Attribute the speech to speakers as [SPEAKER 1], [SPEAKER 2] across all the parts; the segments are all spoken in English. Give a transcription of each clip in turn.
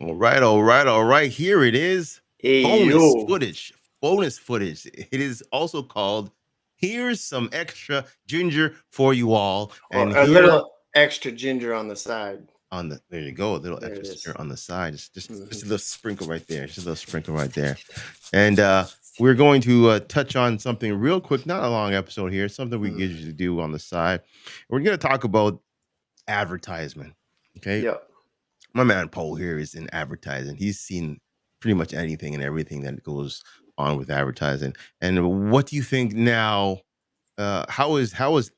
[SPEAKER 1] All right, all right, all right. Here it is.
[SPEAKER 2] Hey
[SPEAKER 1] Bonus
[SPEAKER 2] yo,
[SPEAKER 1] footage. Bonus footage. It is also called Here's Some Extra Ginger for You All.
[SPEAKER 2] or
[SPEAKER 1] And
[SPEAKER 2] a
[SPEAKER 1] here
[SPEAKER 2] little extra ginger on the side.
[SPEAKER 1] on there you go, a little
[SPEAKER 2] There
[SPEAKER 1] extra
[SPEAKER 2] it is.
[SPEAKER 1] ginger on the side. Just
[SPEAKER 2] Mhm.
[SPEAKER 1] a little sprinkle right there. Just a little sprinkle right there. And we're going to touch on something real quick, not a long episode here, something we
[SPEAKER 2] Mm.
[SPEAKER 1] usually do on the side. We're gonna talk about advertisement. Okay.
[SPEAKER 2] Yep.
[SPEAKER 1] My man Paul here is in advertising. He's seen pretty much anything and everything that goes on with advertising. And what do you think now? How is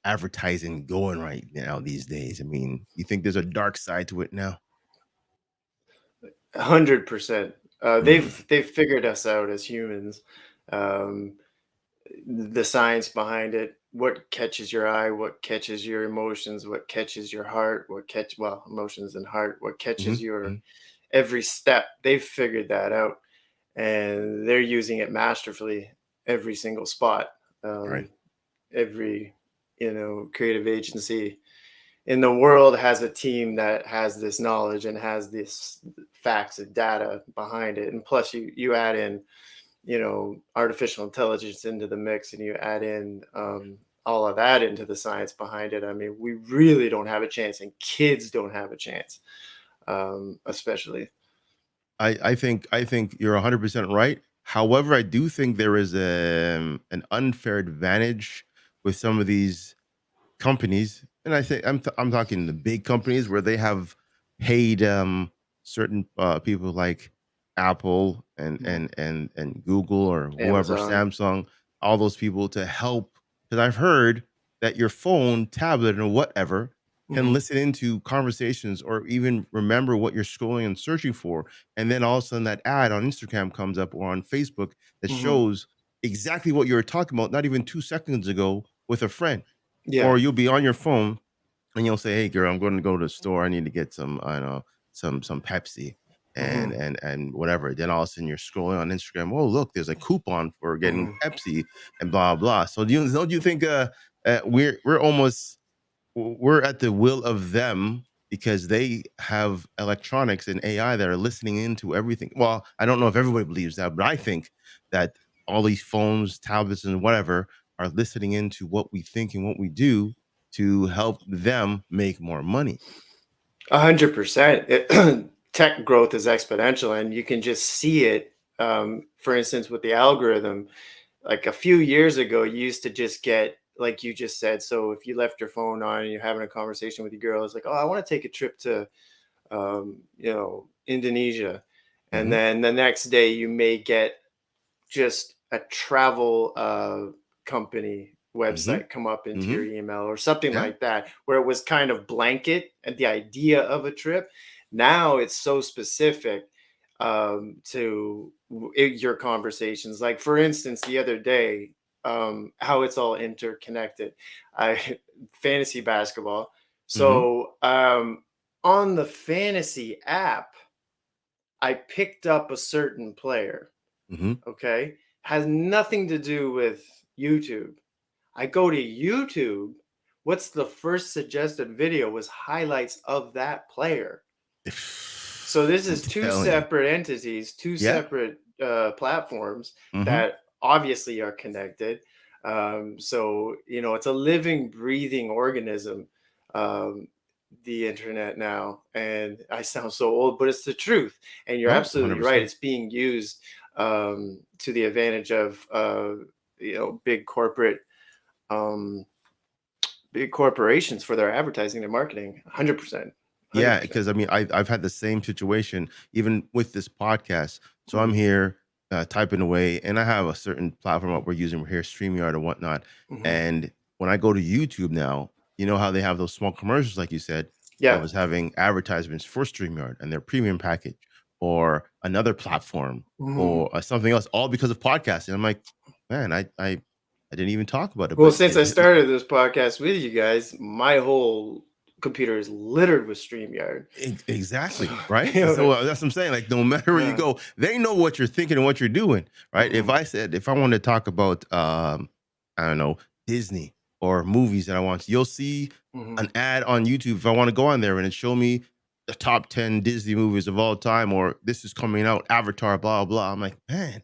[SPEAKER 1] advertising going right now these days? I mean, you think there's a dark side to it now?
[SPEAKER 2] 100%.
[SPEAKER 1] Mm,
[SPEAKER 2] They've figured us out as humans. Um, the science behind it, what catches your eye, what catches your emotions, what catches your heart, emotions and heart, what
[SPEAKER 1] hmm
[SPEAKER 2] catches your
[SPEAKER 1] hmm
[SPEAKER 2] every step. They've figured that out, and they're using it masterfully every single spot.
[SPEAKER 1] Right.
[SPEAKER 2] Um, every creative agency in the world has a team that has this knowledge and has this facts and data behind it, and plus you add in artificial intelligence into the mix, and you add in all of that into the science behind it. I mean, we really don't have a chance, and kids don't have a chance, especially.
[SPEAKER 1] I think you're 100% right. However, I do think there is an unfair advantage with some of these companies, and I think I'm talking the big companies where they have paid certain people like Apple
[SPEAKER 2] Mhm.
[SPEAKER 1] and Google or whoever,
[SPEAKER 2] Amazon.
[SPEAKER 1] Samsung, all those people to help. Because I've heard that your phone, tablet, or whatever can
[SPEAKER 2] Hmm.
[SPEAKER 1] listen into conversations or even remember what you're scrolling and searching for, and then all of a sudden that ad on Instagram comes up or on Facebook that
[SPEAKER 2] Hmm.
[SPEAKER 1] shows exactly what you were talking about not even 2 seconds ago with a friend.
[SPEAKER 2] Yeah.
[SPEAKER 1] Or you'll be on your phone and you'll say, "Hey, girl, I'm going to go to the store. I need to get some, I don't know, some Pepsi and
[SPEAKER 2] Hmm.
[SPEAKER 1] and whatever." Then all of a sudden you're scrolling on Instagram. Oh, look, there's a coupon for getting
[SPEAKER 2] Hmm.
[SPEAKER 1] Pepsi and blah blah. So don't you think we're almost we're at the will of them because they have electronics and AI that are listening into everything. Well, I don't know if everybody believes that, but I think that all these phones, tablets, and whatever are listening into what we think and what we do to help them make more money.
[SPEAKER 2] 100%. Tech growth is exponential, and you can just see it. For instance, with the algorithm, like a few years ago, you used to just get, like you just said. So if you left your phone on and you're having a conversation with your girl, it's like, oh, I want to take a trip to, Indonesia, and
[SPEAKER 1] Hmm
[SPEAKER 2] then the next day you may get just a travel company
[SPEAKER 1] hmm
[SPEAKER 2] website come up into your
[SPEAKER 1] hmm
[SPEAKER 2] email or something
[SPEAKER 1] Yeah.
[SPEAKER 2] like that, where it was kind of blanket and the idea of a trip. Now it's so specific to your conversations. Like, for instance, the other day, how it's all interconnected. I fantasy basketball.
[SPEAKER 1] hmm
[SPEAKER 2] So on the fantasy app, I picked up a certain player.
[SPEAKER 1] hmm
[SPEAKER 2] Okay, has nothing to do with YouTube. I go to YouTube. What's the first suggested video was highlights of that player. So this
[SPEAKER 1] I'm
[SPEAKER 2] is two
[SPEAKER 1] telling you.
[SPEAKER 2] separate entities, two
[SPEAKER 1] Yeah.
[SPEAKER 2] separate platforms
[SPEAKER 1] hmm
[SPEAKER 2] that obviously are connected. So it's a living, breathing organism. Um, the internet now, and I sound so old, but it's the truth. And you're
[SPEAKER 1] No,
[SPEAKER 2] absolutely right.
[SPEAKER 1] 100%.
[SPEAKER 2] It's being used to the advantage of um, big corporations for their advertising and marketing. 100%,
[SPEAKER 1] Yeah,
[SPEAKER 2] 100%.
[SPEAKER 1] because I mean, I've had the same situation even with this podcast. So I'm
[SPEAKER 2] Mm-hmm.
[SPEAKER 1] here typing away, and I have a certain platform that we're using here, StreamYard or whatnot.
[SPEAKER 2] Mm-hmm.
[SPEAKER 1] And when I go to YouTube now, you know how they have those small commercials, like you said. I
[SPEAKER 2] Yeah.
[SPEAKER 1] was having advertisements for StreamYard and their premium package, or another platform,
[SPEAKER 2] Mm-hmm.
[SPEAKER 1] or something else, all because of podcasting. I'm like, man, I didn't even talk about it,
[SPEAKER 2] Well,
[SPEAKER 1] but
[SPEAKER 2] since I
[SPEAKER 1] it,
[SPEAKER 2] started this podcast with you guys, my whole computer is littered with StreamYard. So,
[SPEAKER 1] Exactly, right?
[SPEAKER 2] you know,
[SPEAKER 1] So that's what I'm saying. Like, no matter where you
[SPEAKER 2] yeah.
[SPEAKER 1] go, they know what you're thinking and what you're doing, right? If
[SPEAKER 2] Mm-hmm.
[SPEAKER 1] I said if I wanted to talk about, I don't know, Disney or movies that I want, you'll see
[SPEAKER 2] Mm-hmm.
[SPEAKER 1] an ad on YouTube. If I want to go on there and it show me the top 10 Disney movies of all time, or this is coming out, Avatar, blah blah. I'm like, man,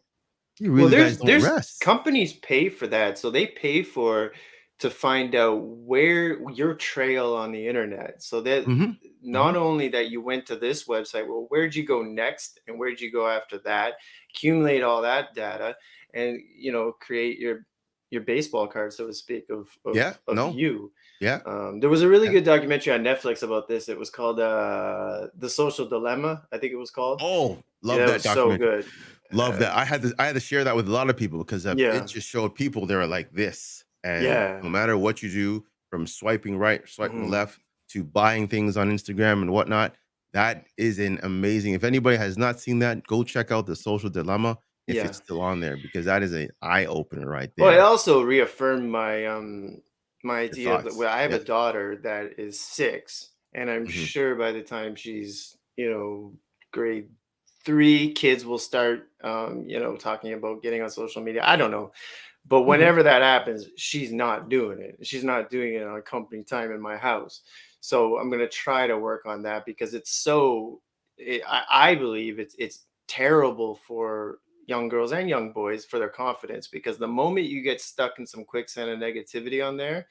[SPEAKER 1] you
[SPEAKER 2] Well,
[SPEAKER 1] really guys don't
[SPEAKER 2] there's
[SPEAKER 1] rest.
[SPEAKER 2] companies pay for that, so they pay for to find out where your trail on the internet, so that
[SPEAKER 1] Hmm.
[SPEAKER 2] not
[SPEAKER 1] Hmm.
[SPEAKER 2] only that you went to this website, well, where'd you go next and where'd you go after that? Accumulate all that data and, create your baseball card, so to speak, of
[SPEAKER 1] Yeah. No.
[SPEAKER 2] you.
[SPEAKER 1] Yeah.
[SPEAKER 2] There was a really
[SPEAKER 1] Yeah.
[SPEAKER 2] good documentary on Netflix about this. It was called The Social Dilemma, I think it was called.
[SPEAKER 1] Oh, love
[SPEAKER 2] Yeah, it
[SPEAKER 1] that
[SPEAKER 2] was so
[SPEAKER 1] documentary.
[SPEAKER 2] good.
[SPEAKER 1] Love
[SPEAKER 2] Uh,
[SPEAKER 1] that. I had to share that with a lot of people because it
[SPEAKER 2] yeah,
[SPEAKER 1] just showed people they were like this, and
[SPEAKER 2] yeah.
[SPEAKER 1] no matter what you do, from swiping right, swiping
[SPEAKER 2] Mhm.
[SPEAKER 1] left, to buying things on Instagram and whatnot, that is an amazing. If anybody has not seen that, go check out The Social Dilemma if it's
[SPEAKER 2] Yeah.
[SPEAKER 1] still on there because that is an eye opener right
[SPEAKER 2] Well, it
[SPEAKER 1] there.
[SPEAKER 2] also reafirmed my
[SPEAKER 1] Your
[SPEAKER 2] idea that,
[SPEAKER 1] thoughts.
[SPEAKER 2] well, I have a
[SPEAKER 1] Yeah.
[SPEAKER 2] daughter that is 6, and I'm
[SPEAKER 1] Mhm.
[SPEAKER 2] sure by the time she's, grade 3, kids will start, talking about getting on social media. I don't know. But
[SPEAKER 1] Mhm.
[SPEAKER 2] whenever that happens, she's not doing it. She's not doing it on company time in my house. So I'm gonna try to work on that because it's so. I believe it's terrible for young girls and young boys for their confidence because the moment you get stuck in some quicksand of negativity on there,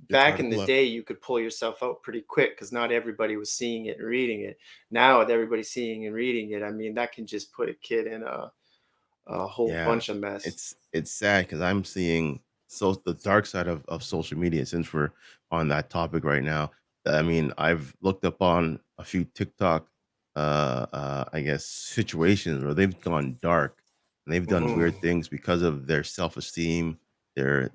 [SPEAKER 1] It's hard
[SPEAKER 2] back
[SPEAKER 1] to
[SPEAKER 2] in the
[SPEAKER 1] pull up.
[SPEAKER 2] day you could pull yourself out pretty quick because not everybody was seeing it and reading it. Now with everybody seeing and reading it, I mean that can just put a kid in a whole
[SPEAKER 1] Yeah,
[SPEAKER 2] bunch of mess.
[SPEAKER 1] it's sad because 'cause I'm seeing the dark side of social media since we're on that topic right now. I mean, I've looked up on a few TikTok, I guess, situations where they've gone dark, and they've done weird
[SPEAKER 2] Mhm.
[SPEAKER 1] things because of their self-esteem, their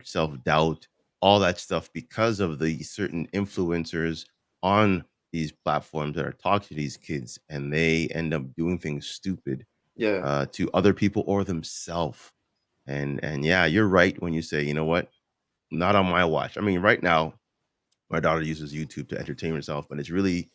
[SPEAKER 1] self-doubt, all that stuff because of the certain influencers on these platforms that are talking to these kids, and they end up doing things stupid
[SPEAKER 2] Yeah.
[SPEAKER 1] to other people or themselves. And yeah, you're right when you say, you know what, not on my watch. I mean, right now, my daughter uses YouTube to entertain herself, but it's really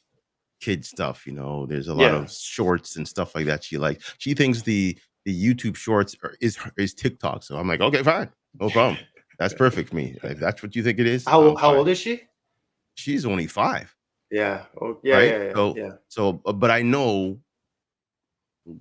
[SPEAKER 1] kid stuff. There's a lot
[SPEAKER 2] Yeah.
[SPEAKER 1] of shorts and stuff like that. She thinks the YouTube shorts is TikTok. So I'm like, okay, fine, no problem. That's perfect for me. If that's what you think it is, I'm
[SPEAKER 2] How
[SPEAKER 1] fine.
[SPEAKER 2] old is she?
[SPEAKER 1] She's only 5,
[SPEAKER 2] Yeah. Oh, yeah,
[SPEAKER 1] right?
[SPEAKER 2] yeah, yeah,
[SPEAKER 1] So
[SPEAKER 2] yeah,
[SPEAKER 1] so, but I know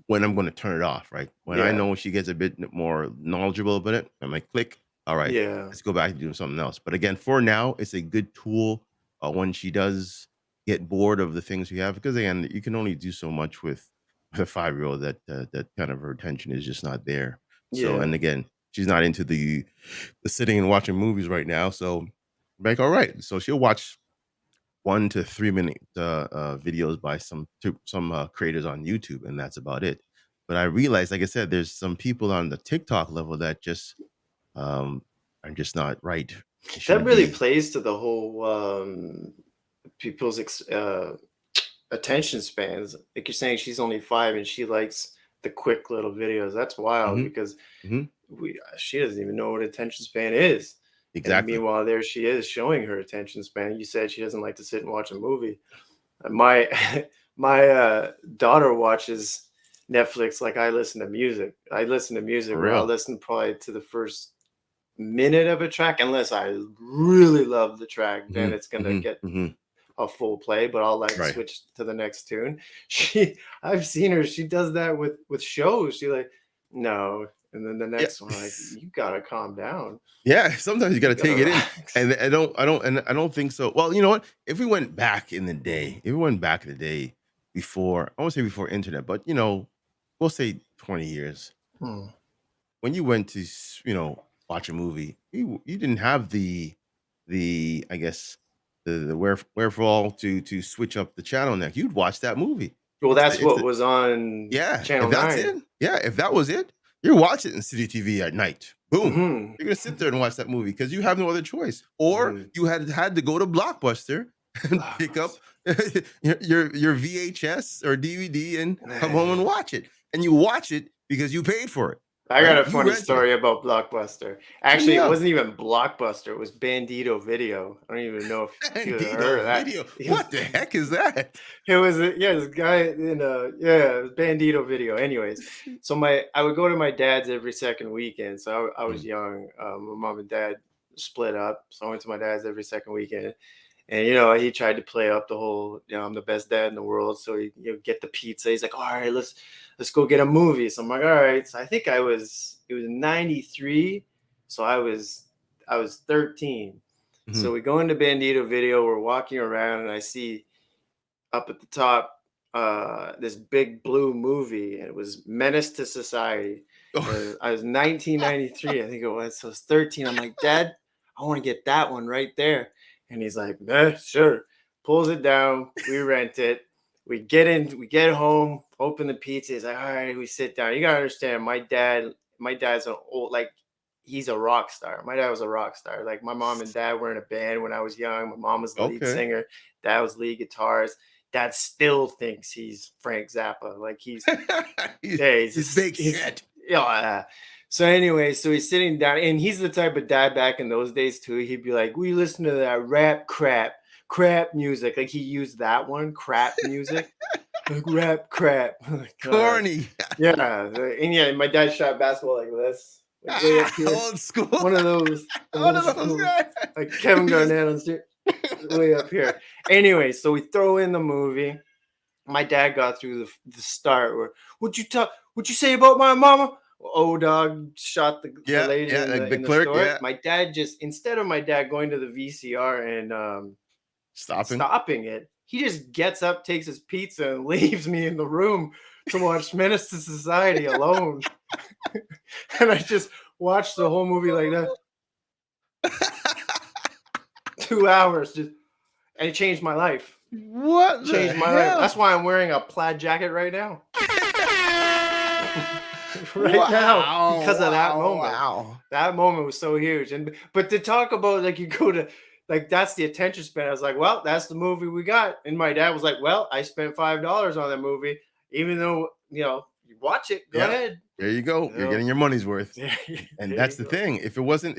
[SPEAKER 1] when I'm gonna turn it off, right? When I
[SPEAKER 2] yeah,
[SPEAKER 1] know she gets a bit more knowledgeable about it, I'm like, click. All right,
[SPEAKER 2] yeah,
[SPEAKER 1] let's go back to doing something else. But again, for now, it's a good tool when she does get bored of the things we have, because again, you can only do so much with a 5-year-old that kind of her attention is just not there. So,
[SPEAKER 2] yeah.
[SPEAKER 1] and again, she's not into the sitting and watching movies right now. So, I'm like, all right, so she'll watch 1 to 3 minute videos by some creators on YouTube, and that's about it. But I realized, like I said, there's some people on the TikTok level that just um, are just not right. They
[SPEAKER 2] That
[SPEAKER 1] shouldn't
[SPEAKER 2] really
[SPEAKER 1] be.
[SPEAKER 2] plays to the whole people's attention spans. Like you're saying, she's only 5 and she likes the quick little videos. That's wild
[SPEAKER 1] Hmm.
[SPEAKER 2] because
[SPEAKER 1] Hmm.
[SPEAKER 2] she doesn't even know what attention span is. And
[SPEAKER 1] Exactly.
[SPEAKER 2] meanwhile, there she is showing her attention span. You said she doesn't like to sit and watch a movie. My my daughter watches Netflix like I listen to music. I listen to music
[SPEAKER 1] For
[SPEAKER 2] where I'll
[SPEAKER 1] real.
[SPEAKER 2] listen probably to the first minute of a track, unless I really love the track, then
[SPEAKER 1] Hmm.
[SPEAKER 2] it's gonna
[SPEAKER 1] Hmm.
[SPEAKER 2] get
[SPEAKER 1] Hmm.
[SPEAKER 2] a full play, but I'll like
[SPEAKER 1] Right.
[SPEAKER 2] switch to the next tune. I've seen her, she does that with shows. She like, no, and then the
[SPEAKER 1] Yeah.
[SPEAKER 2] next one, like, you gotta calm down.
[SPEAKER 1] Yeah, sometimes you
[SPEAKER 2] You
[SPEAKER 1] gotta
[SPEAKER 2] gotta
[SPEAKER 1] take it in,
[SPEAKER 2] relax.
[SPEAKER 1] and I don't think so. Well, you know what? If we went back in the day,
[SPEAKER 2] Mhm.
[SPEAKER 1] if we went back in the day before, I won't say before internet, but we'll say 20 years.
[SPEAKER 2] Mm.
[SPEAKER 1] When you went to watch a movie, you didn't have the I guess the wherewithal to switch up the channel next. You'd watch that movie.
[SPEAKER 2] Well,
[SPEAKER 1] It's
[SPEAKER 2] that's
[SPEAKER 1] the it's
[SPEAKER 2] what
[SPEAKER 1] the
[SPEAKER 2] was on
[SPEAKER 1] Yeah, if
[SPEAKER 2] Channel
[SPEAKER 1] that's
[SPEAKER 2] 9.
[SPEAKER 1] it, yeah, if that was it, you're watching in City TV at night. Boom.
[SPEAKER 2] Mhm.
[SPEAKER 1] You're gonna sit there and watch that movie because you have no other choice. Or
[SPEAKER 2] Mhm.
[SPEAKER 1] you had to go to Blockbuster and pick up
[SPEAKER 2] Blockbuster.
[SPEAKER 1] your VHS or DVD and come home and watch it. And you watch it because you paid for it,
[SPEAKER 2] I got
[SPEAKER 1] right?
[SPEAKER 2] a
[SPEAKER 1] You
[SPEAKER 2] funny
[SPEAKER 1] rented it.
[SPEAKER 2] story about Blockbuster.
[SPEAKER 1] Hit me
[SPEAKER 2] Actually, it
[SPEAKER 1] up.
[SPEAKER 2] wasn't even Blockbuster, it was Bandito Video. I don't even know if you had heard
[SPEAKER 1] Bandito
[SPEAKER 2] of that.
[SPEAKER 1] video.
[SPEAKER 2] It was
[SPEAKER 1] What the heck is that?
[SPEAKER 2] yeah, this guy in yeah, it was Bandito Video. Anyways, so I would go to my dad's every second weekend. So I was
[SPEAKER 1] Mm,
[SPEAKER 2] young. My mom and dad split up, so I went to my dad's every second weekend. And he tried to play up the whole, I'm the best dad in the world. So he, get the pizza. He's like, all right, let's go get a movie. So I'm like, all right. So I think it was 93. So I was 13. So
[SPEAKER 1] Mhm.
[SPEAKER 2] we go into Bandito Video. We're walking around, and I see up at the top this big blue movie, and it was Menace to Society.
[SPEAKER 1] Oh.
[SPEAKER 2] I was 1993, I think it was. So I was 13. I'm like, Dad, I want to get that one right there. And he's like, sure. Pulls it down. We rent it. We get home, open the pizza. He's like, all right, we sit down. You gotta understand, my dad's an old, like, he's a rock star. My dad was a rock star. Like, my mom and dad were in a band when I was young. My mom was the lead
[SPEAKER 1] Okay.
[SPEAKER 2] singer. Dad was lead guitarist. Dad still thinks he's Frank Zappa. Like,
[SPEAKER 1] He's
[SPEAKER 2] yeah,
[SPEAKER 1] he's big shit.
[SPEAKER 2] yeah. So anyway, so he's sitting down, and he's the type of dad back in those days too. He'd be like, "We listen to that rap crap music." Like, he used that one, crap music, like rap crap. Like,
[SPEAKER 1] Corny.
[SPEAKER 2] yeah, and yeah, my dad shot basketball like this, like way up here,
[SPEAKER 1] Old school.
[SPEAKER 2] one of those
[SPEAKER 1] One
[SPEAKER 2] old
[SPEAKER 1] of those
[SPEAKER 2] school,
[SPEAKER 1] guys.
[SPEAKER 2] like Kevin
[SPEAKER 1] You just
[SPEAKER 2] Garnett on way up here. Anyway, so we throw in the movie. My dad got through the start where, What'd you say about my mama? Oh, dog shot the
[SPEAKER 1] yeah,
[SPEAKER 2] lady
[SPEAKER 1] yeah,
[SPEAKER 2] in
[SPEAKER 1] like
[SPEAKER 2] the
[SPEAKER 1] the
[SPEAKER 2] in the
[SPEAKER 1] clerk,
[SPEAKER 2] store.
[SPEAKER 1] yeah.
[SPEAKER 2] My dad just, instead of my dad going to the VCR and
[SPEAKER 1] Stopping.
[SPEAKER 2] stopping it, he just gets up, takes his pizza, and leaves me in the room to watch Menace to Society alone. And I just watched the whole movie like that, 2 hours, just, and it changed my life.
[SPEAKER 1] What the
[SPEAKER 2] Changed my life.
[SPEAKER 1] hell?
[SPEAKER 2] That's why I'm wearing a plaid jacket right now. Right now,
[SPEAKER 1] Wow,
[SPEAKER 2] because of that
[SPEAKER 1] wow,
[SPEAKER 2] moment.
[SPEAKER 1] wow.
[SPEAKER 2] That moment was so huge. And but to talk about, like, you go to, like, that's the attention span. I was like, well, that's the movie we got. And my dad was like, well, I spent $5 on that movie, even though, you watch it, go
[SPEAKER 1] Yeah,
[SPEAKER 2] ahead.
[SPEAKER 1] there you go.
[SPEAKER 2] You
[SPEAKER 1] You're
[SPEAKER 2] know,
[SPEAKER 1] getting your money's worth.
[SPEAKER 2] there,
[SPEAKER 1] And
[SPEAKER 2] there
[SPEAKER 1] that's
[SPEAKER 2] you
[SPEAKER 1] the
[SPEAKER 2] go.
[SPEAKER 1] thing. It wasn't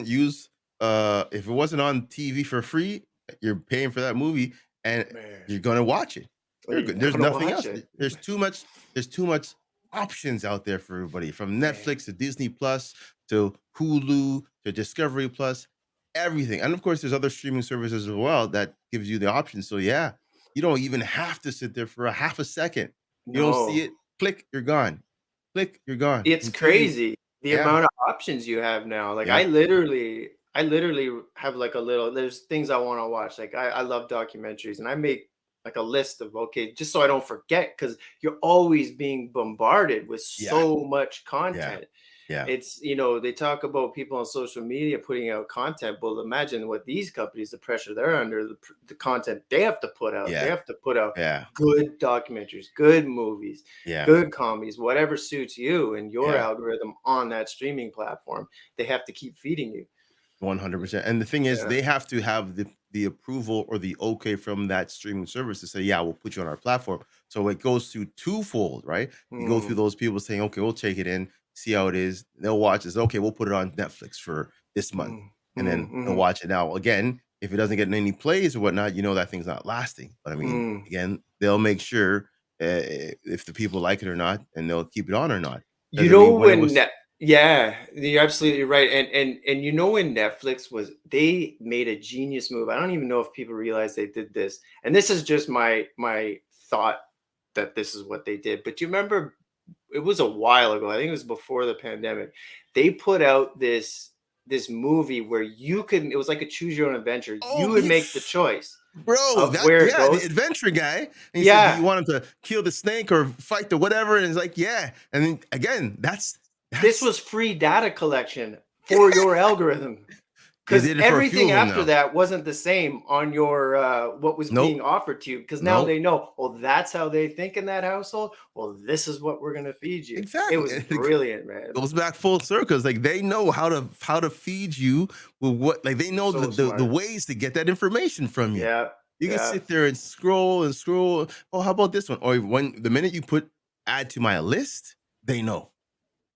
[SPEAKER 1] used, if it wasn't on TV for free, you're paying for that movie and
[SPEAKER 2] Man,
[SPEAKER 1] you're gonna watch it. You're
[SPEAKER 2] you're
[SPEAKER 1] good. There's
[SPEAKER 2] gonna
[SPEAKER 1] nothing
[SPEAKER 2] watch
[SPEAKER 1] else.
[SPEAKER 2] it.
[SPEAKER 1] There's too much options out there for everybody, from
[SPEAKER 2] Man,
[SPEAKER 1] Netflix to Disney Plus to Hulu to Discovery Plus, everything. And of course, there's other streaming services as well that gives you the option. So yeah, you don't even have to sit there for a half a second. You don't see
[SPEAKER 2] no.
[SPEAKER 1] it, click, you're gone. Click, you're gone.
[SPEAKER 2] It's
[SPEAKER 1] Until you
[SPEAKER 2] crazy the
[SPEAKER 1] yeah,
[SPEAKER 2] amount of options you have now. Like,
[SPEAKER 1] yeah,
[SPEAKER 2] I literally have, like, a little, there's things I want to watch. Like, I love documentaries, and I make, like, a list of, okay, just so I don't forget, because you're always being bombarded with
[SPEAKER 1] yeah,
[SPEAKER 2] so much
[SPEAKER 1] yeah,
[SPEAKER 2] content.
[SPEAKER 1] yeah,
[SPEAKER 2] It's, they talk about people on social media putting out content. Well, imagine what these companies, the pressure they're under, the content they have to put out. They
[SPEAKER 1] yeah,
[SPEAKER 2] have to put out
[SPEAKER 1] yeah,
[SPEAKER 2] good documentaries, good movies,
[SPEAKER 1] yeah,
[SPEAKER 2] good comedies, whatever suits you and your
[SPEAKER 1] yeah.
[SPEAKER 2] algorithm on that streaming platform. They have to keep feeding you.
[SPEAKER 1] 100%. And the thing is,
[SPEAKER 2] Yeah.
[SPEAKER 1] they have to have the approval or the okay from that streaming service to say, "Yeah, we'll put you on our platform." So it goes through twofold, right? You go through
[SPEAKER 2] Mm,
[SPEAKER 1] those people saying, "Okay, we'll take it in, see how it is." They'll watch this. "Okay, we'll put it on Netflix for this month."
[SPEAKER 2] mm,
[SPEAKER 1] And
[SPEAKER 2] mm,
[SPEAKER 1] then they'll
[SPEAKER 2] mhm,
[SPEAKER 1] watch it. Now, again, if it doesn't get any plays or whatnot, you know that thing's not lasting. But I mean,
[SPEAKER 2] mm.
[SPEAKER 1] again, they'll make sure, if the people like it or not, and they'll keep it on or not.
[SPEAKER 2] You
[SPEAKER 1] Because I
[SPEAKER 2] know
[SPEAKER 1] mean, when it
[SPEAKER 2] when
[SPEAKER 1] was
[SPEAKER 2] Net Yeah, you're absolutely right, and when Netflix was, they made a genius move. I don't even know if people realize they did this, and this is just my thought that this is what they did. But you remember, it was a while ago. I think it was before the pandemic. They put out this movie where you can. It was like a choose your own adventure.
[SPEAKER 1] oh,
[SPEAKER 2] You would make the
[SPEAKER 1] yes.
[SPEAKER 2] choice
[SPEAKER 1] Bro,
[SPEAKER 2] of
[SPEAKER 1] that
[SPEAKER 2] where it
[SPEAKER 1] yeah, the
[SPEAKER 2] goes.
[SPEAKER 1] adventure guy, and he said, "Do you
[SPEAKER 2] Yeah,
[SPEAKER 1] want him to kill the snake or fight the whatever?" And it's like, "Yeah." And then again,
[SPEAKER 2] this
[SPEAKER 1] that's
[SPEAKER 2] was free data collection for your algorithm.
[SPEAKER 1] they
[SPEAKER 2] Because
[SPEAKER 1] did it for a few
[SPEAKER 2] everything
[SPEAKER 1] of them
[SPEAKER 2] after
[SPEAKER 1] now.
[SPEAKER 2] that wasn't the same on your what was being
[SPEAKER 1] Nope,
[SPEAKER 2] offered to you, because now
[SPEAKER 1] nope,
[SPEAKER 2] they know, well, that's how they think in that household. Well, this is what we're gonna feed you. It
[SPEAKER 1] exactly.
[SPEAKER 2] was brilliant, man.
[SPEAKER 1] Goes back full circle. It's like they know how to feed you with what, like they know
[SPEAKER 2] So
[SPEAKER 1] the
[SPEAKER 2] smart.
[SPEAKER 1] ways to get that information from you.
[SPEAKER 2] Yeah,
[SPEAKER 1] You can
[SPEAKER 2] yeah.
[SPEAKER 1] sit there and scroll and scroll. Oh, how about this one? Or when the minute you put add to my list, they know.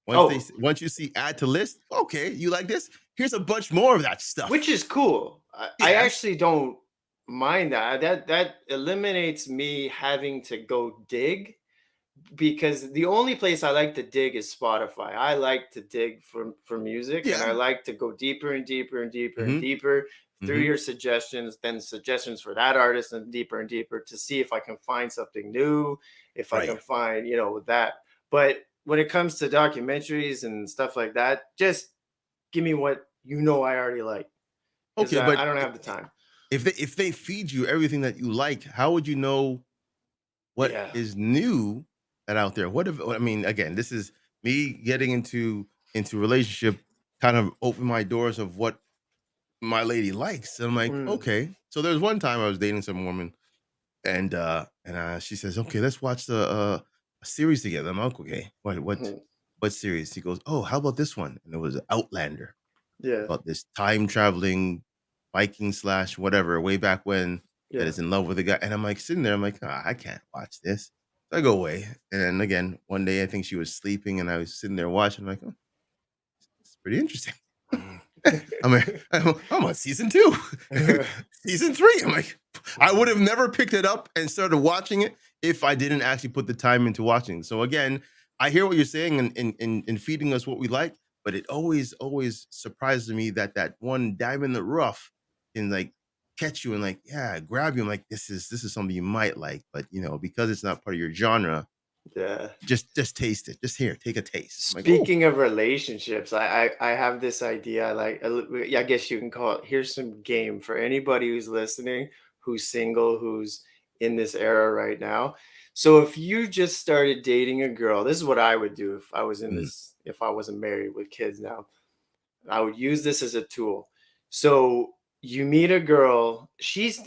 [SPEAKER 2] Oh,
[SPEAKER 1] Once you see add to list, okay, you like this? Here's a bunch more of that
[SPEAKER 2] which
[SPEAKER 1] stuff.
[SPEAKER 2] is cool. I
[SPEAKER 1] Yes.
[SPEAKER 2] actually don't mind that. That eliminates me having to go dig, because the only place I like to dig is Spotify. I like to dig for music, and I
[SPEAKER 1] Yeah.
[SPEAKER 2] like to go deeper and deeper and deeper and
[SPEAKER 1] Mhm.
[SPEAKER 2] deeper. through
[SPEAKER 1] Mhm.
[SPEAKER 2] your suggestions, then suggestions for that artist, and deeper to see if I can find something new, if I
[SPEAKER 1] Right.
[SPEAKER 2] can find, that. But when it comes to documentaries and stuff like that, just give me what I already like, because
[SPEAKER 1] Okay,
[SPEAKER 2] I
[SPEAKER 1] but
[SPEAKER 2] don't have the time.
[SPEAKER 1] if they feed you everything that you like, how would you know what
[SPEAKER 2] Yeah.
[SPEAKER 1] is new that out there? What if I mean, again, this is me getting into relationship, kind of open my doors of what my lady likes. And I'm like,
[SPEAKER 2] Mm.
[SPEAKER 1] okay. So there's one time I was dating some woman, and she says, okay, let's watch a series together. I'm like, okay, what series? He goes, oh, how about this one? And it was Outlander,
[SPEAKER 2] Yeah.
[SPEAKER 1] about this time traveling Viking slash whatever way back when, that
[SPEAKER 2] Yeah.
[SPEAKER 1] is in love with a guy. And I'm like sitting there, I'm like, "Ah, I can't watch this." So I go away. And then again, one day I think she was sleeping and I was sitting there watching, I'm like, oh, it's pretty interesting. I'm like, I'm on season 2, season 3. I'm like, I would have never picked it up and started watching it if I didn't actually put the time into watching. So again, I hear what you're saying in feeding us what we like, but it always surprises me that that one dive in the rough can like catch you and like, yeah, grab you. I'm like, this is something you might like, but because it's not part of your genre,
[SPEAKER 2] Yeah.
[SPEAKER 1] just taste it. Just here, take a taste. I'm like, oh,
[SPEAKER 2] Speaking of relationships, I have this idea. I guess you can call it. Here's some game for anybody who's listening, who's single, who's in this era right now. So if you just started dating a girl, this is what I would do if I was in
[SPEAKER 1] mm,
[SPEAKER 2] this. If I wasn't married with kids now, I would use this as a tool. So you meet a girl, she's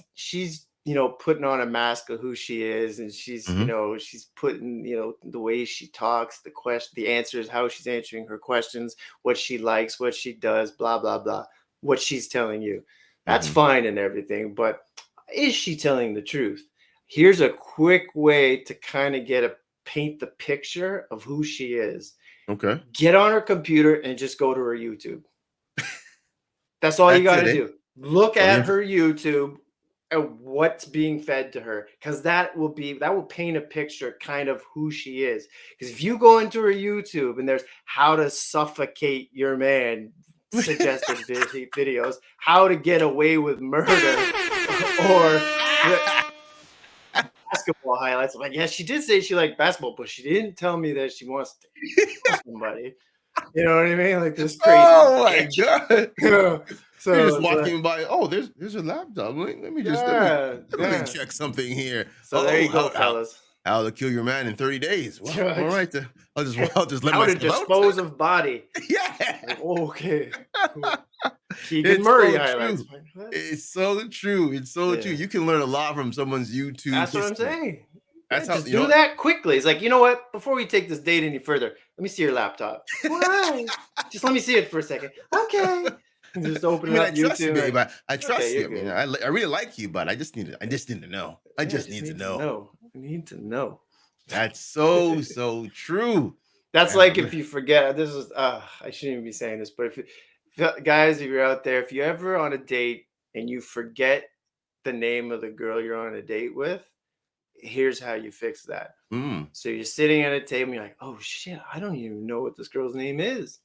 [SPEAKER 2] putting on a mask of who she is, and
[SPEAKER 1] mhm,
[SPEAKER 2] she's putting the way she talks, the answers, how she's answering her questions, what she likes, what she does, blah blah blah, what she's telling you. That's
[SPEAKER 1] mhm.
[SPEAKER 2] fine and everything, but is she telling the truth? Here's a quick way to kind of paint the picture of who she is.
[SPEAKER 1] Okay.
[SPEAKER 2] Get on her computer and just go to her YouTube. That's all you
[SPEAKER 1] That's
[SPEAKER 2] got
[SPEAKER 1] it,
[SPEAKER 2] to
[SPEAKER 1] eh?
[SPEAKER 2] do. Look
[SPEAKER 1] So the
[SPEAKER 2] at
[SPEAKER 1] inf
[SPEAKER 2] her YouTube and what's being fed to her, because that will paint a picture kind of who she is. Because if you go into her YouTube and there's how to suffocate your man suggested videos, how to get away with murder, or the basketball highlights. I'm like, yeah, she did say she liked basketball, but she didn't tell me that she wants to kill somebody. You know what I mean? Like this crazy
[SPEAKER 1] Oh my
[SPEAKER 2] bitch.
[SPEAKER 1] god. You're just
[SPEAKER 2] So
[SPEAKER 1] walking by, "Oh, there's a laptop.
[SPEAKER 2] yeah,
[SPEAKER 1] Let me
[SPEAKER 2] yeah.
[SPEAKER 1] check something here.
[SPEAKER 2] So there
[SPEAKER 1] Oh,
[SPEAKER 2] you go, fellas.
[SPEAKER 1] how to kill your man in 30 days. Well, all right then. I'll just let
[SPEAKER 2] How to
[SPEAKER 1] myself out."
[SPEAKER 2] dispose of body. Like,
[SPEAKER 1] Yeah.
[SPEAKER 2] oh, okay, cool. Keegan
[SPEAKER 1] It's
[SPEAKER 2] Murray
[SPEAKER 1] so
[SPEAKER 2] highlights.
[SPEAKER 1] true.
[SPEAKER 2] Like, what?
[SPEAKER 1] It's so true. It's so true.
[SPEAKER 2] Yeah,
[SPEAKER 1] You can learn a lot from someone's YouTube
[SPEAKER 2] that's what I'm
[SPEAKER 1] history.
[SPEAKER 2] saying. Yeah,
[SPEAKER 1] That's how
[SPEAKER 2] just do that quickly. It's like, you know what? Before we take this date any further, let me see your laptop. Why? Just let me see it for a second. Okay. And just
[SPEAKER 1] I
[SPEAKER 2] open
[SPEAKER 1] mean, I
[SPEAKER 2] up
[SPEAKER 1] trust you,
[SPEAKER 2] YouTube.
[SPEAKER 1] babe.
[SPEAKER 2] Like,
[SPEAKER 1] I
[SPEAKER 2] okay,
[SPEAKER 1] trust
[SPEAKER 2] you're
[SPEAKER 1] you. I mean,
[SPEAKER 2] good.
[SPEAKER 1] I really like you, but I just need to know. I
[SPEAKER 2] Yeah, I
[SPEAKER 1] just
[SPEAKER 2] just
[SPEAKER 1] need to
[SPEAKER 2] need to
[SPEAKER 1] know.
[SPEAKER 2] know. I need to know.
[SPEAKER 1] That's so true.
[SPEAKER 2] That's
[SPEAKER 1] Man,
[SPEAKER 2] like if you forget. This is I shouldn't even be saying this, but guys, if you're out there, if you're ever on a date and you forget the name of the girl you're on a date with, here's how you fix that.
[SPEAKER 1] mm,
[SPEAKER 2] So you're sitting at a table, and you're like, oh shit, I don't even know what this girl's name is.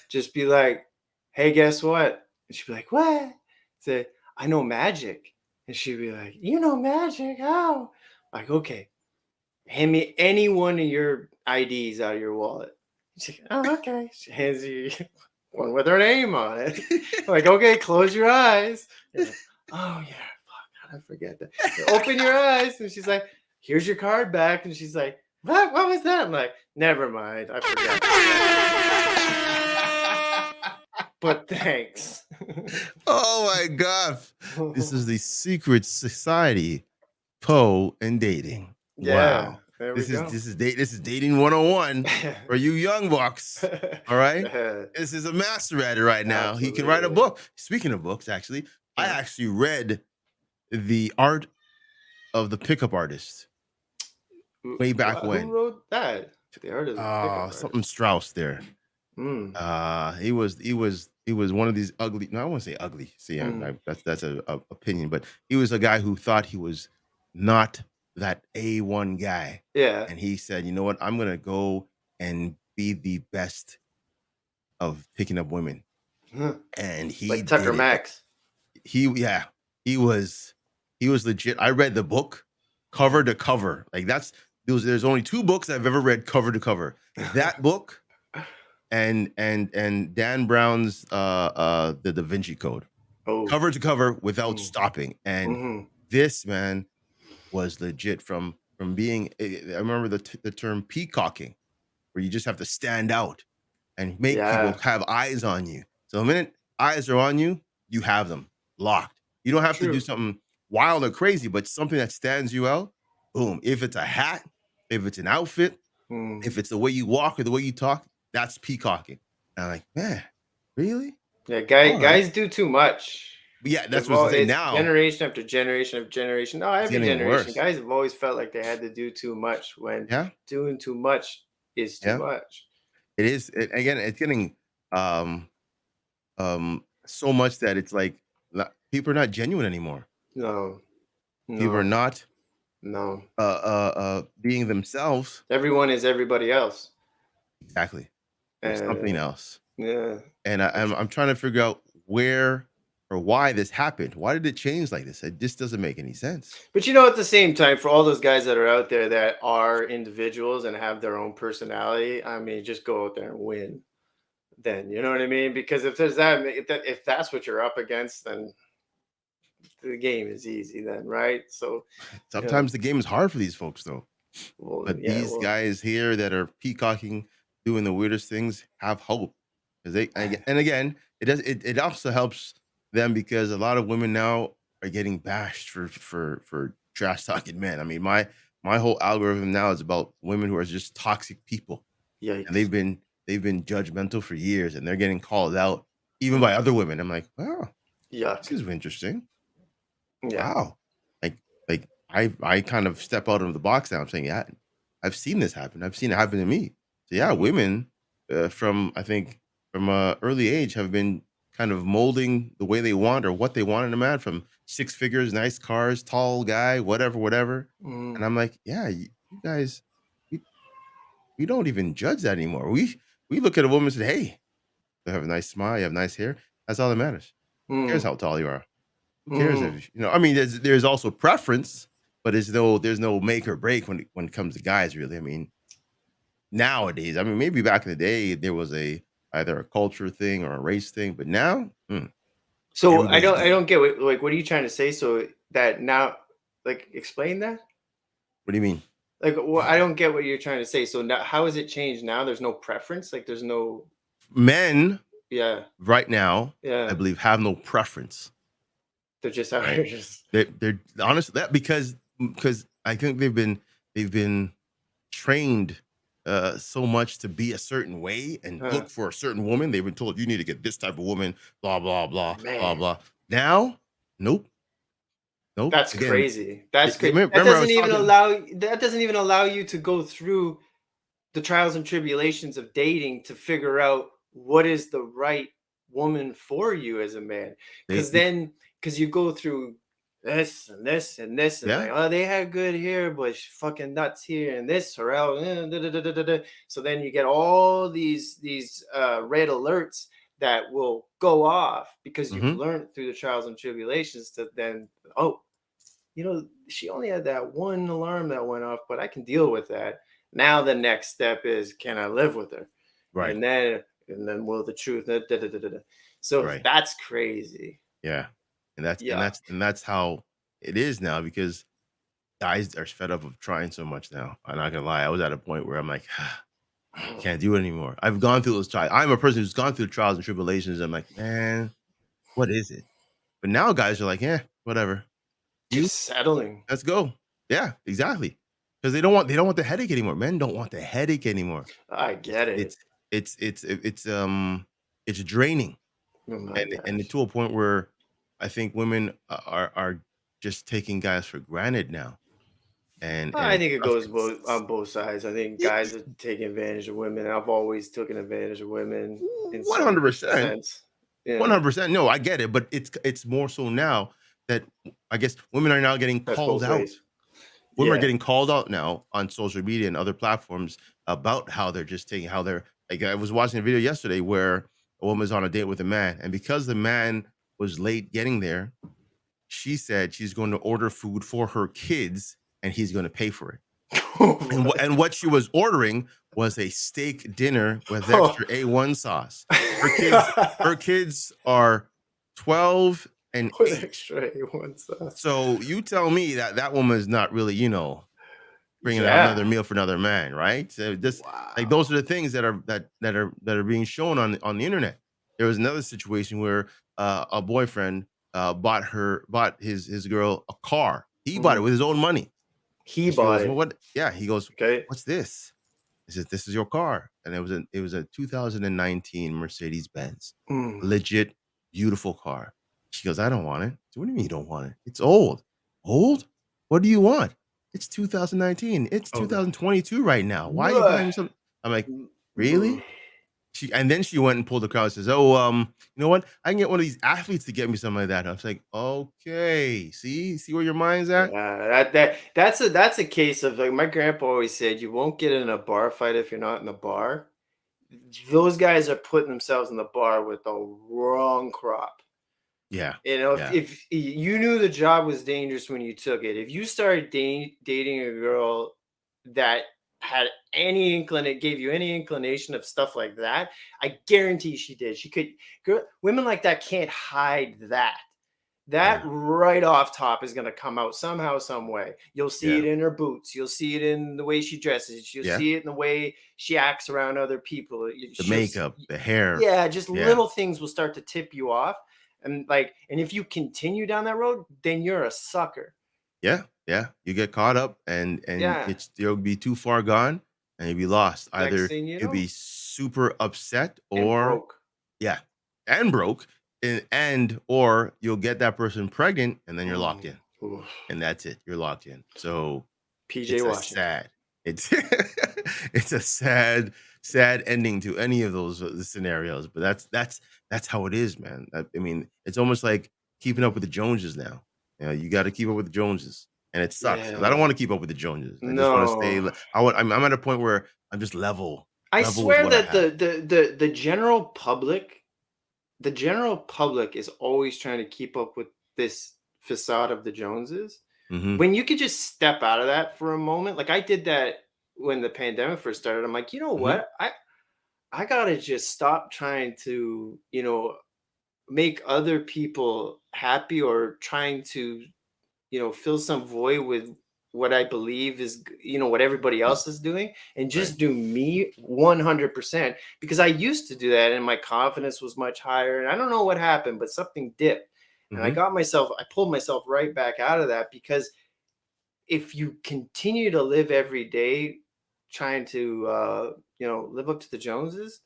[SPEAKER 2] Just be like, hey, guess what? And she'd be like, what? Say, I know magic. And she'd be like, you know magic? How? Like, okay, hand me any one of your IDs out of your wallet. She's like, oh, okay. She hands you one with her name on it. I'm like, okay, close your eyes. You're like, oh yeah, fuck, how did I forget that? You open your eyes, and she's like, here's your card back. And she's like, what was that? I'm like, never mind, I forgot but thanks.
[SPEAKER 1] oh my god. This is the secret society, Poe and dating.
[SPEAKER 2] Yeah,
[SPEAKER 1] Wow.
[SPEAKER 2] there we
[SPEAKER 1] This is
[SPEAKER 2] go.
[SPEAKER 1] this is this is dating 101 for you young bucks. All right.
[SPEAKER 2] Yeah,
[SPEAKER 1] This is a master at it right now. He can write a
[SPEAKER 2] absolutely.
[SPEAKER 1] book. Speaking of books, actually, I
[SPEAKER 2] Yeah.
[SPEAKER 1] actually read The Art of the Pickup Artist way back
[SPEAKER 2] Who
[SPEAKER 1] when.
[SPEAKER 2] wrote that? The art of the pickup
[SPEAKER 1] Something
[SPEAKER 2] artist.
[SPEAKER 1] Strauss there.
[SPEAKER 2] Mm,
[SPEAKER 1] He was one of these ugly. No, I won't say ugly. See,
[SPEAKER 2] mm.
[SPEAKER 1] that's a opinion, but he was a guy who thought he was not that A1 guy,
[SPEAKER 2] Yeah.
[SPEAKER 1] and he said, "You know what? I'm gonna go and be the best of picking up women,"
[SPEAKER 2] Huh.
[SPEAKER 1] and he
[SPEAKER 2] Like Tucker
[SPEAKER 1] did it.
[SPEAKER 2] Max.
[SPEAKER 1] yeah, he was he was legit. I read the book cover
[SPEAKER 2] Mhm.
[SPEAKER 1] to cover. Like there's only 2 books I've ever read cover to cover. That book and Dan Brown's The Da Vinci Code.
[SPEAKER 2] Oh.
[SPEAKER 1] Cover to cover without
[SPEAKER 2] Mm.
[SPEAKER 1] stopping. And
[SPEAKER 2] Mhm.
[SPEAKER 1] this man was legit from being I remember the term peacocking, where you just have to stand out and make people
[SPEAKER 2] Yeah.
[SPEAKER 1] have eyes on you. So the minute eyes are on you, you have them locked. You don't have to do
[SPEAKER 2] True.
[SPEAKER 1] something wild or crazy, but something that stands you out. Boom. If it's a hat, if it's an outfit,
[SPEAKER 2] Mm.
[SPEAKER 1] if it's the way you walk or the way you talk, that's peacocking. And I'm like, man, really?
[SPEAKER 2] Yeah,
[SPEAKER 1] All right.
[SPEAKER 2] guys do too much.
[SPEAKER 1] But yeah, that's
[SPEAKER 2] They've
[SPEAKER 1] what I was
[SPEAKER 2] all
[SPEAKER 1] gonna say.
[SPEAKER 2] it's
[SPEAKER 1] Now
[SPEAKER 2] generation after generation of generation. No,
[SPEAKER 1] it's
[SPEAKER 2] every
[SPEAKER 1] getting
[SPEAKER 2] generation.
[SPEAKER 1] worse.
[SPEAKER 2] Guys have always felt like they had to do too much when
[SPEAKER 1] Yeah.
[SPEAKER 2] doing too much is too
[SPEAKER 1] Yeah.
[SPEAKER 2] much.
[SPEAKER 1] It is. Again, it's getting um so much that it's like people are not genuine anymore.
[SPEAKER 2] No,
[SPEAKER 1] People are
[SPEAKER 2] no,
[SPEAKER 1] not
[SPEAKER 2] no.
[SPEAKER 1] being themselves.
[SPEAKER 2] Everyone is everybody else.
[SPEAKER 1] Exactly. There's something
[SPEAKER 2] And
[SPEAKER 1] else.
[SPEAKER 2] yeah.
[SPEAKER 1] And I'm trying to figure out where or why this happened. Why did it change like this? It just doesn't make any sense.
[SPEAKER 2] But at the same time, for all those guys that are out there that are individuals and have their own personality, I mean, just go out there and win. Then you know what I mean? Because if there's if that's what you're up against, then the game is easy. Then right? So, you know,
[SPEAKER 1] Sometimes the game is hard for these folks though.
[SPEAKER 2] well,
[SPEAKER 1] But
[SPEAKER 2] yeah,
[SPEAKER 1] these
[SPEAKER 2] well,
[SPEAKER 1] guys here that are peacocking, doing the weirdest things, have hope. 'Cause and again, it also helps them because a lot of women now are getting bashed for trash talking men. I mean, my whole algorithm now is about women who are just toxic people, and
[SPEAKER 2] yikes,
[SPEAKER 1] they've been judgmental for years, and they're getting called out even by
[SPEAKER 2] mm,
[SPEAKER 1] other women. I'm like, "Wow, this
[SPEAKER 2] yuck,
[SPEAKER 1] is interesting."
[SPEAKER 2] yeah,
[SPEAKER 1] Wow. Like I kind of step out of the box now. I'm saying, yeah, I've seen this happen. I've seen it happen to me. So yeah,
[SPEAKER 2] mhm,
[SPEAKER 1] women from I think from a early age have been kind of molding the way they want or what they want in a man from 6 figures, nice cars, tall guy, whatever, whatever. And
[SPEAKER 2] mm,
[SPEAKER 1] I'm like, yeah, you guys, we, we don't even judge that anymore. We look at a woman and say, hey, you have a nice smile, you have nice hair. That's all that matters. Who cares
[SPEAKER 2] mm,
[SPEAKER 1] how tall you are? Who cares
[SPEAKER 2] mm.
[SPEAKER 1] if I mean, there's also preference, but there's no make or break when it comes to guys, really. I mean, nowadays, I mean, maybe back in the day there was a either a culture thing or a race thing, but now,
[SPEAKER 2] So
[SPEAKER 1] everybody's
[SPEAKER 2] I
[SPEAKER 1] equal.
[SPEAKER 2] don't get what are you trying to say? So that now, like, explain that.
[SPEAKER 1] What do you mean?
[SPEAKER 2] Like, well, I don't get what you're trying to say. So now, how has it changed? Now there's no preference. Like, there's no,
[SPEAKER 1] Men
[SPEAKER 2] yeah,
[SPEAKER 1] right now, I
[SPEAKER 2] yeah.
[SPEAKER 1] believe, have no preference,
[SPEAKER 2] They're just out
[SPEAKER 1] right?
[SPEAKER 2] here, just,
[SPEAKER 1] They're honest that because I think they've been trained so much to be a certain way and
[SPEAKER 2] huh?
[SPEAKER 1] look for a certain woman. They've been told you need to get this type of woman, blah, blah, blah, blah,
[SPEAKER 2] Man,
[SPEAKER 1] blah. Now, nope, nope.
[SPEAKER 2] that's
[SPEAKER 1] Again,
[SPEAKER 2] crazy. That's crazy.
[SPEAKER 1] remember I was talking
[SPEAKER 2] That doesn't even allow you to go through the trials and tribulations of dating to figure out what is the right woman for you as a man.
[SPEAKER 1] they
[SPEAKER 2] Because you go through this and this and this, and
[SPEAKER 1] yeah,
[SPEAKER 2] like, oh, they had good hair, but fucking nuts here, and this or else. Da, da, da, da, da, da. So then you get all these red alerts that will go off because you've
[SPEAKER 1] mhm,
[SPEAKER 2] learned through the trials and tribulations to then, oh, she only had that one alarm that went off, but I can deal with that. Now the next step is, can I live with her?
[SPEAKER 1] right,
[SPEAKER 2] And then will the truth. Da, da, da, da, da. So
[SPEAKER 1] right.
[SPEAKER 2] that's crazy.
[SPEAKER 1] Yeah.
[SPEAKER 2] Yuck.
[SPEAKER 1] And that's how it is now because guys are fed up of trying so much now. I'm not gonna lie. I was at a point where I'm like, can't do it anymore. I've gone through those trials. I'm a person who's gone through trials and tribulations. I'm like, man, what is it? But now guys are like, yeah, whatever. You,
[SPEAKER 2] Just settling.
[SPEAKER 1] let's go. Yeah, exactly. Because they don't want the headache anymore. Men don't want the headache anymore.
[SPEAKER 2] I get
[SPEAKER 1] It's
[SPEAKER 2] it.
[SPEAKER 1] it's draining.
[SPEAKER 2] Oh my
[SPEAKER 1] And
[SPEAKER 2] gosh.
[SPEAKER 1] to a point where I think women are just taking guys for granted now, and
[SPEAKER 2] I
[SPEAKER 1] it's
[SPEAKER 2] think it goes both
[SPEAKER 1] frustrating.
[SPEAKER 2] on both sides. I think
[SPEAKER 1] Y
[SPEAKER 2] guys are taking advantage of women. I've always taken advantage of women in some
[SPEAKER 1] 100%,
[SPEAKER 2] sense. Yeah,
[SPEAKER 1] 100%. No, I get it, but it's more so now that I guess women are now getting
[SPEAKER 2] that's
[SPEAKER 1] called
[SPEAKER 2] both
[SPEAKER 1] out.
[SPEAKER 2] ways.
[SPEAKER 1] Women are
[SPEAKER 2] Yeah.
[SPEAKER 1] getting called out now on social media and other platforms about how they're just taking how they're like I was watching a video yesterday where a woman's on a date with a man, and because the man was late getting there, she said she's going to order food for her kids and he's going to pay for it.
[SPEAKER 2] What?
[SPEAKER 1] And what she was ordering was a steak dinner with
[SPEAKER 2] Oh.
[SPEAKER 1] extra A1 sauce. Her kids her kids are 12 and
[SPEAKER 2] With
[SPEAKER 1] 8.
[SPEAKER 2] extra A1 sauce.
[SPEAKER 1] So you tell me that that woman is not really, bringing out
[SPEAKER 2] Yeah.
[SPEAKER 1] another meal for another man, right? So just like those
[SPEAKER 2] Wow.
[SPEAKER 1] are the things that are being shown on the internet. There was another situation where a boyfriend bought his girl a car. He bought it with
[SPEAKER 2] Mhm.
[SPEAKER 1] his own money,
[SPEAKER 2] He
[SPEAKER 1] and she
[SPEAKER 2] bought
[SPEAKER 1] goes, "Well,
[SPEAKER 2] it,
[SPEAKER 1] what?" Yeah, he goes,
[SPEAKER 2] okay?
[SPEAKER 1] "What's this?" He says, "This is your car," and it was a 2019 Mercedes Benz,
[SPEAKER 2] Mm.
[SPEAKER 1] legit beautiful car. She goes, "I don't want it." So, "What do you mean you don't want it? It's old." "Old? What do you want?" "It's 2019. It's
[SPEAKER 2] Oh.
[SPEAKER 1] 2022 right now. Why are you
[SPEAKER 2] Bleh.
[SPEAKER 1] buying me something?" I'm like,
[SPEAKER 2] Mm.
[SPEAKER 1] "Really?" She went and pulled the crowd and says, "Oh, you know what? I can get one of these athletes to get me something like that." I was like, "Okay, see where your mind's at?"
[SPEAKER 2] Yeah, that's a case of, like, my grandpa always said, "You won't get in a bar fight if you're not in the bar." Those guys are putting themselves in the bar with the wrong crop.
[SPEAKER 1] Yeah,
[SPEAKER 2] If
[SPEAKER 1] yeah,
[SPEAKER 2] you knew the job was dangerous when you took it, if you started dating a girl that had any gave you any inclination of stuff like that, I guarantee she did. She could women like that can't hide that. That
[SPEAKER 1] yeah,
[SPEAKER 2] right off top is going to come out somehow, some way. You'll see
[SPEAKER 1] yeah,
[SPEAKER 2] it in her boots. You'll see it in the way she dresses. You'll
[SPEAKER 1] yeah.
[SPEAKER 2] see it in the way she acts around other people.
[SPEAKER 1] The makeup, the hair.
[SPEAKER 2] Yeah, just
[SPEAKER 1] Yeah.
[SPEAKER 2] little things will start to tip you off. And if you continue down that road, then you're a sucker.
[SPEAKER 1] Yeah, yeah. You get caught up and
[SPEAKER 2] Yeah.
[SPEAKER 1] you'll be too far gone and you'll be lost.
[SPEAKER 2] Next
[SPEAKER 1] Either
[SPEAKER 2] thing you
[SPEAKER 1] you'll be
[SPEAKER 2] know,
[SPEAKER 1] super upset
[SPEAKER 2] and
[SPEAKER 1] or
[SPEAKER 2] broke.
[SPEAKER 1] yeah, and broke and or you'll get that person pregnant and then you're locked
[SPEAKER 2] Mm.
[SPEAKER 1] in.
[SPEAKER 2] Oof.
[SPEAKER 1] And that's it. You're locked in. So
[SPEAKER 2] PJ
[SPEAKER 1] it's a
[SPEAKER 2] Washington.
[SPEAKER 1] sad it's it's a sad ending to any of those scenarios, but that's how it is, man. I mean, it's almost like keeping up with the Joneses now. You gotta keep up with the Joneses, and it sucks because I don't
[SPEAKER 2] Yeah.
[SPEAKER 1] wanna keep up with the Joneses. I just wanna stay
[SPEAKER 2] No.
[SPEAKER 1] le I'm at a point where I'm just
[SPEAKER 2] I
[SPEAKER 1] level with
[SPEAKER 2] swear
[SPEAKER 1] what I
[SPEAKER 2] that
[SPEAKER 1] have.
[SPEAKER 2] the general public is always trying to keep up with this facade of the Joneses.
[SPEAKER 1] Mhm.
[SPEAKER 2] When you could just step out of that for a moment, like I did that when the pandemic first started. I'm like, you know
[SPEAKER 1] Mhm.
[SPEAKER 2] what? I gotta just stop trying to, make other people happy or trying to, fill some void with what I believe is, what everybody
[SPEAKER 1] Is
[SPEAKER 2] else is doing and
[SPEAKER 1] right.
[SPEAKER 2] just do me 100% because I used to do that and my confidence was much higher. And I don't know what happened, but something dipped. And
[SPEAKER 1] Mhm.
[SPEAKER 2] I pulled myself right back out of that because if you continue to live every day trying to, live up to the Joneses,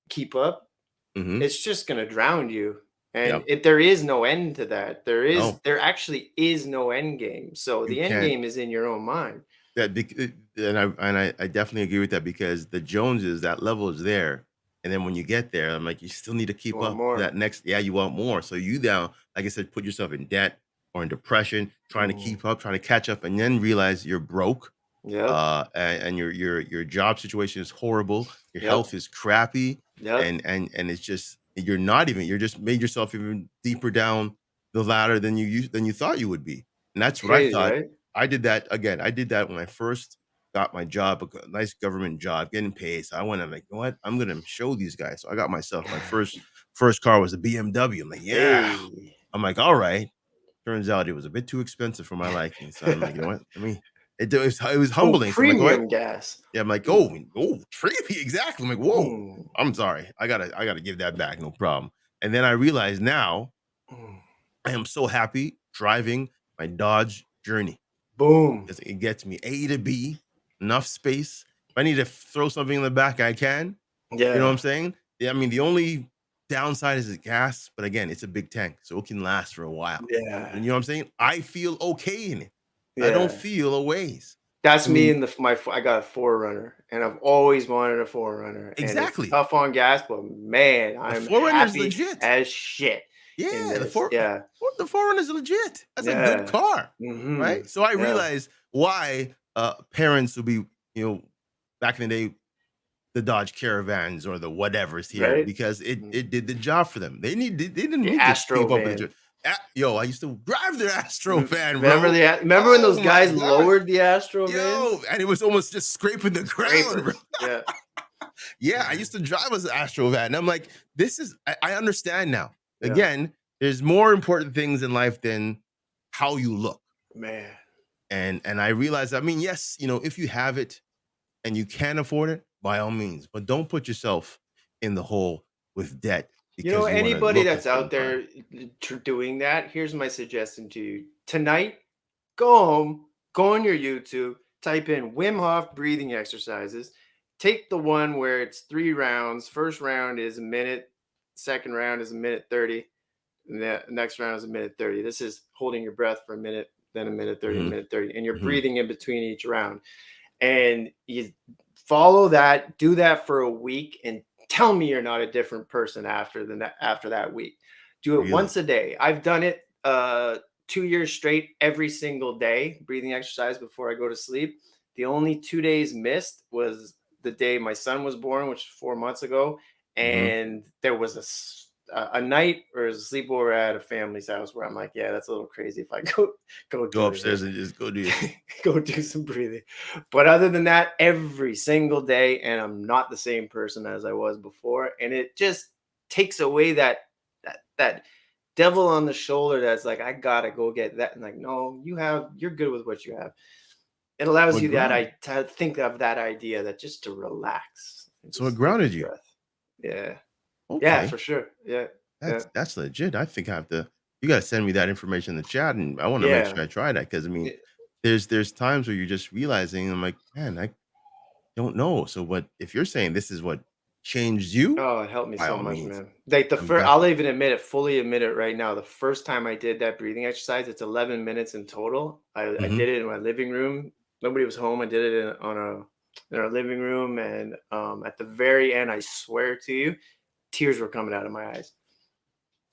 [SPEAKER 2] keep up,
[SPEAKER 1] Mhm.
[SPEAKER 2] it's just gonna drown you, and
[SPEAKER 1] Yep.
[SPEAKER 2] there is no end to that.
[SPEAKER 1] No.
[SPEAKER 2] There actually is no end game. So
[SPEAKER 1] You
[SPEAKER 2] the end
[SPEAKER 1] can't
[SPEAKER 2] game is in your own mind.
[SPEAKER 1] and I definitely agree with that because the Joneses, that level is there, and then when you get there, I'm like, you still need to
[SPEAKER 2] You
[SPEAKER 1] keep
[SPEAKER 2] want
[SPEAKER 1] up to
[SPEAKER 2] more.
[SPEAKER 1] that next you want more. So you now, like I said, put yourself in debt or in depression, trying to
[SPEAKER 2] Mm.
[SPEAKER 1] keep up, trying to catch up, and then realize you're broke,
[SPEAKER 2] Yep.
[SPEAKER 1] and your job situation is horrible, your
[SPEAKER 2] Yep.
[SPEAKER 1] health is crappy,
[SPEAKER 2] Yep.
[SPEAKER 1] and it's just you're just made yourself even deeper down the ladder than you thought you would be. And that's what I
[SPEAKER 2] Crazy,
[SPEAKER 1] thought.
[SPEAKER 2] right?
[SPEAKER 1] I did that again. I did that when I first got my job, a nice government job, getting paid. So I went, I'm like, you know what? I'm gonna show these guys. So I got myself my first car was a BMW. I'm like, yeah.
[SPEAKER 2] Hey.
[SPEAKER 1] I'm like, all right. Turns out it was a bit too expensive for my liking. So I'm like, you know what? It was
[SPEAKER 2] Oh,
[SPEAKER 1] humbling. So I'm like, what?
[SPEAKER 2] premium gas.
[SPEAKER 1] Yeah, I'm like,
[SPEAKER 2] Mm.
[SPEAKER 1] trippy, exactly. I'm like, whoa.
[SPEAKER 2] Mm.
[SPEAKER 1] I'm sorry. I gotta give that back, no problem. And then I realize now
[SPEAKER 2] Mm.
[SPEAKER 1] I am so happy driving my Dodge Journey
[SPEAKER 2] Boom.
[SPEAKER 1] because it gets me A to B, enough space. If I need to throw something in the back, I can. You know what I'm
[SPEAKER 2] Yeah.
[SPEAKER 1] saying? Yeah, I mean, the only downside is the gas, but again, it's a big tank, so it can last for a while.
[SPEAKER 2] Yeah.
[SPEAKER 1] And you know what I'm saying? I feel okay in it. I don't
[SPEAKER 2] Yeah.
[SPEAKER 1] feel a ways.
[SPEAKER 2] That's
[SPEAKER 1] I
[SPEAKER 2] me
[SPEAKER 1] mean,
[SPEAKER 2] in I got a Forerunner, and I've always wanted a Forerunner, and it's
[SPEAKER 1] exactly.
[SPEAKER 2] tough on gas, but man,
[SPEAKER 1] The
[SPEAKER 2] I'm
[SPEAKER 1] 4Runner is
[SPEAKER 2] happy
[SPEAKER 1] legit.
[SPEAKER 2] as shit in
[SPEAKER 1] Yeah,
[SPEAKER 2] this. Yeah.
[SPEAKER 1] the 4Runner is legit. That's a good
[SPEAKER 2] Yeah.
[SPEAKER 1] car, right?
[SPEAKER 2] Mhm.
[SPEAKER 1] So I
[SPEAKER 2] Yeah.
[SPEAKER 1] realized why parents would be, you know, back in the day the Dodge Caravans or the whatevers here
[SPEAKER 2] Right?
[SPEAKER 1] because it
[SPEAKER 2] Mhm.
[SPEAKER 1] it did the job for them. They didn't
[SPEAKER 2] The
[SPEAKER 1] need to
[SPEAKER 2] Astro
[SPEAKER 1] keep up with the
[SPEAKER 2] van.
[SPEAKER 1] yo, I used to drive the Astro van,
[SPEAKER 2] Remember
[SPEAKER 1] bro.
[SPEAKER 2] remember when those
[SPEAKER 1] Oh my
[SPEAKER 2] guys
[SPEAKER 1] god.
[SPEAKER 2] lowered the Astro
[SPEAKER 1] Yo,
[SPEAKER 2] vans?
[SPEAKER 1] and it was almost just scraping the ground, bro.
[SPEAKER 2] Scrapers. Yeah.
[SPEAKER 1] Yeah, I used to drive as an Astro van. And I'm like, this is I understand now.
[SPEAKER 2] Yeah.
[SPEAKER 1] Again, there's more important things in life than how you look.
[SPEAKER 2] Man.
[SPEAKER 1] And I realized, I mean, yes, if you have it and you can afford it, by all means, but don't put yourself in the hole with debt
[SPEAKER 2] You know,
[SPEAKER 1] because you want to
[SPEAKER 2] anybody
[SPEAKER 1] look a
[SPEAKER 2] that's
[SPEAKER 1] certain
[SPEAKER 2] out
[SPEAKER 1] time.
[SPEAKER 2] there doing that, here's my suggestion to you. Tonight, go home, go on your YouTube, type in Wim Hof breathing exercises. Take the one where it's 3 rounds. First round is a minute, second round is a minute 30, and the next round is a minute 30. This is holding your breath for a minute, then a minute 30, a
[SPEAKER 1] Hmm.
[SPEAKER 2] minute 30, and you're
[SPEAKER 1] Hmm.
[SPEAKER 2] breathing in between each round. And you follow that, do that for a week, and tell me you're not a different person after that week. Do it
[SPEAKER 1] Really?
[SPEAKER 2] once a day. I've done it 2 years straight, every single day, breathing exercise before I go to sleep. The only 2 days missed was the day my son was born, which was 4 months ago,
[SPEAKER 1] Hmm.
[SPEAKER 2] and there was a night or a sleepover at a family's house where I'm like, yeah, that's a little crazy if I go
[SPEAKER 1] Go
[SPEAKER 2] do it
[SPEAKER 1] upstairs
[SPEAKER 2] here.
[SPEAKER 1] and just go do your thing.
[SPEAKER 2] Go do some breathing. But other than that, every single day, and I'm not the same person as I was before. And it just takes away that devil on the shoulder that's like, I gotta go get that. And like, no, you're good with what you have. It
[SPEAKER 1] So
[SPEAKER 2] allows
[SPEAKER 1] it
[SPEAKER 2] you
[SPEAKER 1] grounded.
[SPEAKER 2] to think of that idea that just to relax and
[SPEAKER 1] So it
[SPEAKER 2] just take a
[SPEAKER 1] grounded you.
[SPEAKER 2] breath. Yeah. Yeah,
[SPEAKER 1] Okay.
[SPEAKER 2] for sure. Yeah. Yeah.
[SPEAKER 1] That's legit. I think I have to you gotta send me that information in the chat, and I wanna make
[SPEAKER 2] Yeah.
[SPEAKER 1] sure I try that because I mean,
[SPEAKER 2] Yeah.
[SPEAKER 1] there's times where you're just realizing, I'm like, "Man, I don't know." So what if you're saying this is what changed you,
[SPEAKER 2] Oh, it helped me
[SPEAKER 1] by
[SPEAKER 2] so
[SPEAKER 1] all
[SPEAKER 2] much,
[SPEAKER 1] means,
[SPEAKER 2] man. Like the
[SPEAKER 1] I'm
[SPEAKER 2] first, I'll
[SPEAKER 1] definitely
[SPEAKER 2] even admit it, fully admit it right now. The first time I did that breathing exercise, it's 11 minutes in total. I
[SPEAKER 1] mhm,
[SPEAKER 2] did it in my living room. Nobody was home. I did it in our living room, and at the very end, I swear to you, tears were coming out of my eyes.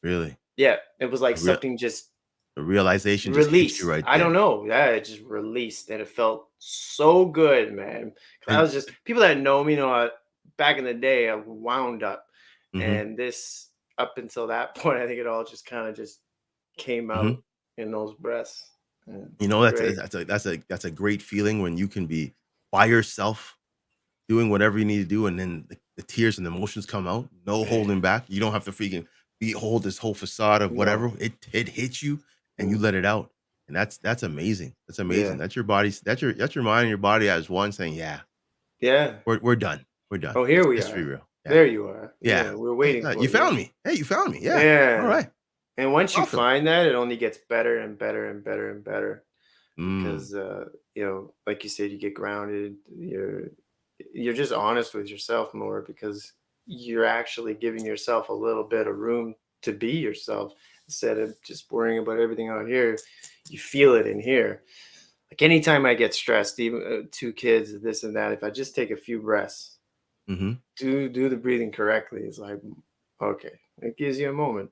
[SPEAKER 1] really.
[SPEAKER 2] Yeah, it was like
[SPEAKER 1] The real
[SPEAKER 2] something just
[SPEAKER 1] the realization just hits you
[SPEAKER 2] released.
[SPEAKER 1] right
[SPEAKER 2] I don't
[SPEAKER 1] there.
[SPEAKER 2] know. Yeah, it just released, and it felt so good, man. 'Cause I
[SPEAKER 1] And
[SPEAKER 2] was just people that know me know back in the day, I wound up,
[SPEAKER 1] mhm,
[SPEAKER 2] and this up until that point, I think it all just kind of just came out
[SPEAKER 1] mhm.
[SPEAKER 2] in those breaths. Yeah,
[SPEAKER 1] That's a
[SPEAKER 2] great.
[SPEAKER 1] that's a great feeling when you can be by yourself doing whatever you need to do, and then the tears and emotions come out, no
[SPEAKER 2] Man,
[SPEAKER 1] holding back. You don't have to freaking hold this whole facade of whatever.
[SPEAKER 2] no.
[SPEAKER 1] It hits you and you
[SPEAKER 2] Mm,
[SPEAKER 1] let it out. And that's amazing. That's amazing.
[SPEAKER 2] yeah.
[SPEAKER 1] That's your mind and your body as one saying, "Yeah,
[SPEAKER 2] Yeah.
[SPEAKER 1] we're done. We're done.
[SPEAKER 2] Oh, here we
[SPEAKER 1] Let's be
[SPEAKER 2] are.
[SPEAKER 1] real." Yeah.
[SPEAKER 2] There you are.
[SPEAKER 1] Yeah.
[SPEAKER 2] Yeah, we're
[SPEAKER 1] Yeah,
[SPEAKER 2] waiting
[SPEAKER 1] yeah.
[SPEAKER 2] for
[SPEAKER 1] You
[SPEAKER 2] you.
[SPEAKER 1] found me. Hey, you found me. Yeah. All
[SPEAKER 2] Yeah.
[SPEAKER 1] right.
[SPEAKER 2] And once you
[SPEAKER 1] Awesome.
[SPEAKER 2] find that, it only gets better and better and better and better.
[SPEAKER 1] Mm,
[SPEAKER 2] Because like you said, you get grounded, you're just honest with yourself more because you're actually giving yourself a little bit of room to be yourself instead of just worrying about everything out here. You feel it in here. Like anytime I get stressed, even 2 kids, this and that, if I just take a few breaths,
[SPEAKER 1] mhm.
[SPEAKER 2] do the breathing correctly, it's like, okay, it gives you a moment.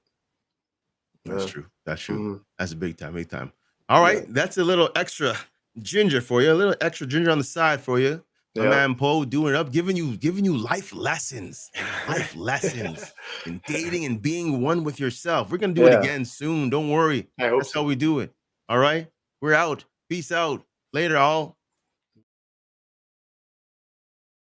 [SPEAKER 1] That's
[SPEAKER 2] uh,
[SPEAKER 1] true. That's true.
[SPEAKER 2] mhm,
[SPEAKER 1] That's a big time, big time. All
[SPEAKER 2] yeah,
[SPEAKER 1] right, that's a little extra ginger for you, a little extra ginger on the side for you. My
[SPEAKER 2] yeah.
[SPEAKER 1] man Poe doing it up, giving you life lessons in dating and being one with yourself. We're gonna do it
[SPEAKER 2] Yeah,
[SPEAKER 1] again soon. Don't worry.
[SPEAKER 2] I hope
[SPEAKER 1] That's how
[SPEAKER 2] so.
[SPEAKER 1] we do it. All right, we're out. Peace out. Later, all.